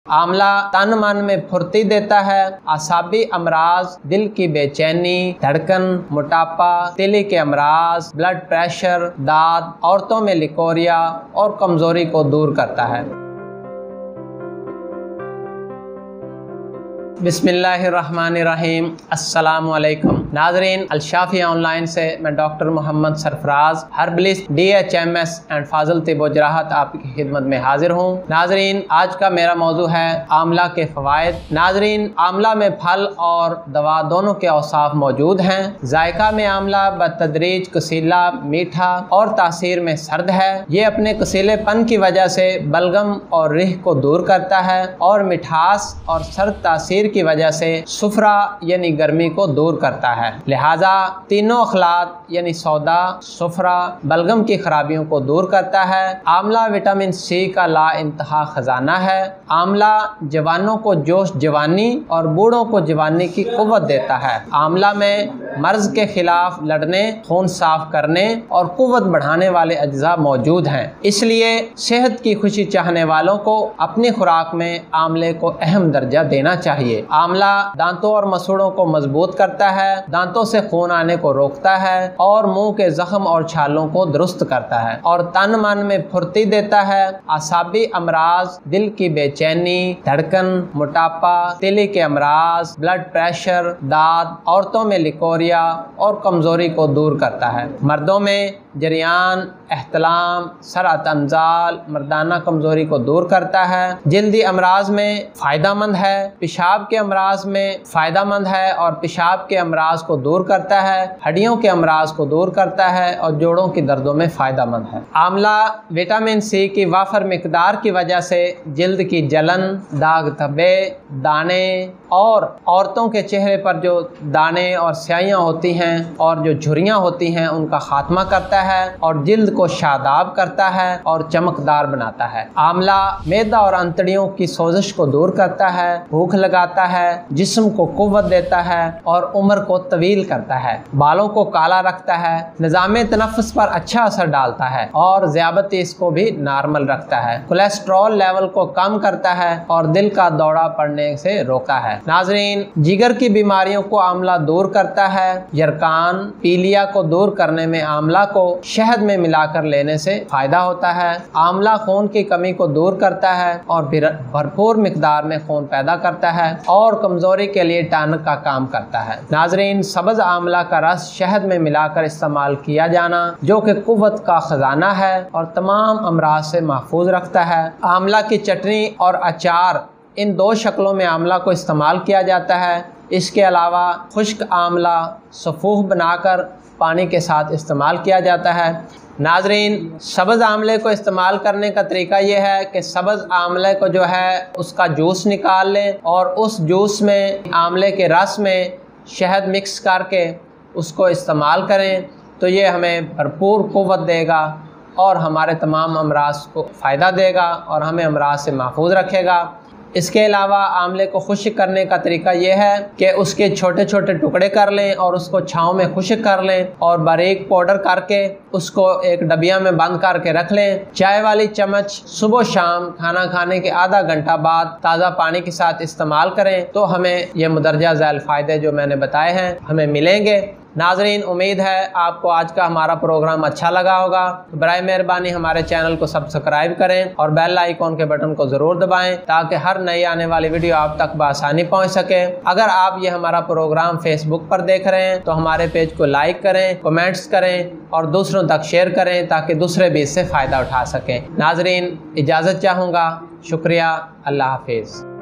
आंवला तन मन में फुर्ती देता है। आसाबी अमराज, दिल की बेचैनी, धड़कन, मोटापा, तिली के अमराज, ब्लड प्रेशर, दाद, औरतों में लिकोरिया और कमजोरी को दूर करता है। बिस्मिल्लाहिर्रहमानिर्रहीम। अस्सलामु अलैकुम नाजरीन, अल-शाफिया ऑनलाइन से मैं doctor Mohammad Sarfaraz herbalist DHMS and फाजल तिब व जराहत आपकी खिदमत में हाजिर हूँ। नाजरीन, आज का मेरा मौजू है आंवला के फ़वाइद। नाजरीन, आंवला में फल और दवा दोनों के औसाफ मौजूद हैं। जायका में आंवला बतदरीज कसीला, मीठा और तासीर में सर्द है। ये अपने कसीलेपन की वजह से बलगम और रिह को दूर करता है और मिठास और सर्द तासीर की वजह से सुफरा यानी गर्मी को दूर करता है। लिहाजा तीनों अखलात यानी सौदा, सुफरा, बलगम की खराबियों को दूर करता है। आंवला विटामिन C का ला इंतहा खजाना है। आंवला जवानों को जोश जवानी और बूढ़ों को जवानी की कुव्वत देता है। आंवला में मर्ज के खिलाफ लड़ने, खून साफ करने और कुव्वत बढ़ाने वाले अज्जा मौजूद हैं। इसलिए सेहत की खुशी चाहने वालों को अपनी खुराक में आंवले को अहम दर्जा देना चाहिए। आंवला दांतों और मसूड़ों को मजबूत करता है, दांतों से खून आने को रोकता है और मुंह के जख्म और छालों को दुरुस्त करता है और तन मन में फुर्ती देता है। आसाबी अमराज, दिल की बेचैनी, धड़कन, मोटापा, तिली के अमराज, ब्लड प्रेशर, दाद, औरतों में लिकोरिया और कमजोरी को दूर करता है। मर्दों में जरियान, एहतलाम, सरात अंजाल, मर्दाना कमजोरी को दूर करता है। जल्दी अमराज में फ़ायदामंद है। पेशाब के अमराज में फ़ायदामंद है और पेशाब के अमराज को दूर करता है। हड्डियों के अमराज को दूर करता है और जोड़ों की दर्दों में फ़ायदामंद है। आंवला विटामिन C की वाफर मिकदार की वजह से जल्द की जलन, दाग धब्बे, दाने और औरतों के चेहरे पर जो दाने और स्याहियाँ होती हैं और जो झुर्रियाँ होती हैं उनका खात्मा करता है और जिल्द को शादाब करता है और चमकदार बनाता है। आंवला मैदा और अंतड़ियों की सोजिश को दूर करता है, भूख लगाता है, जिस्म को कुव्वत देता है और उम्र को तवील करता है। बालों को काला रखता है, निज़ाम तनफ़्फ़ुस पर अच्छा असर डालता है और ज़ियाबतीस को भी नॉर्मल रखता है। कोलेस्ट्रॉल लेवल को कम करता है और दिल का दौरा पड़ने से रोकता है। नाजरीन, जिगर की बीमारियों को आंवला दूर करता है। यरकान, पीलिया को दूर करने में आंवला को शहद में मिलाकर लेने से फायदा होता है। आंवला खून की कमी को दूर करता है और भरपूर मिकदार में खून पैदा करता है और कमजोरी के लिए टॉनिक का काम करता है। नाजरीन, सब्ज आंवला का रस शहद में मिलाकर इस्तेमाल किया जाना जो कि कुव्वत का खजाना है और तमाम अमराज से महफूज रखता है। आंवला की चटनी और अचार, इन दो शक्लों में आंवला को इस्तेमाल किया जाता है। इसके अलावा खुश्क आंवला सफ़ूह बनाकर पानी के साथ इस्तेमाल किया जाता है। नाजरीन, सब्ज़ आंवले को इस्तेमाल करने का तरीका यह है कि सब्ज़ आंवले को जो है उसका जूस निकाल लें और उस जूस में आंवले के रस में शहद मिक्स करके उसको इस्तेमाल करें तो ये हमें भरपूर कुव्वत देगा और हमारे तमाम अमराज को फ़ायदा देगा और हमें अमराज से महफूज रखेगा। इसके अलावा आंवले को खुश्क करने का तरीका यह है कि उसके छोटे छोटे टुकड़े कर लें और उसको छाँव में खुश्क कर लें और बारीक पाउडर करके उसको एक डबिया में बंद करके रख लें। चाय वाली चम्मच सुबह शाम खाना खाने के आधा घंटा बाद ताज़ा पानी के साथ इस्तेमाल करें तो हमें यह मुदर्जा ज़ैल फ़ायदे जो मैंने बताए हैं हमें मिलेंगे। नाजरीन, उम्मीद है आपको आज का हमारा प्रोग्राम अच्छा लगा होगा। बराए मेहरबानी हमारे चैनल को सब्सक्राइब करें और बेल आइकॉन के बटन को ज़रूर दबाएं ताकि हर नई आने वाली वीडियो आप तक बआसानी पहुंच सके। अगर आप ये हमारा प्रोग्राम फेसबुक पर देख रहे हैं तो हमारे पेज को लाइक करें, कमेंट्स करें और दूसरों तक शेयर करें ताकि दूसरे भी इससे फ़ायदा उठा सकें। नाजरीन, इजाज़त चाहूँगा। शुक्रिया। अल्लाह हाफिज़।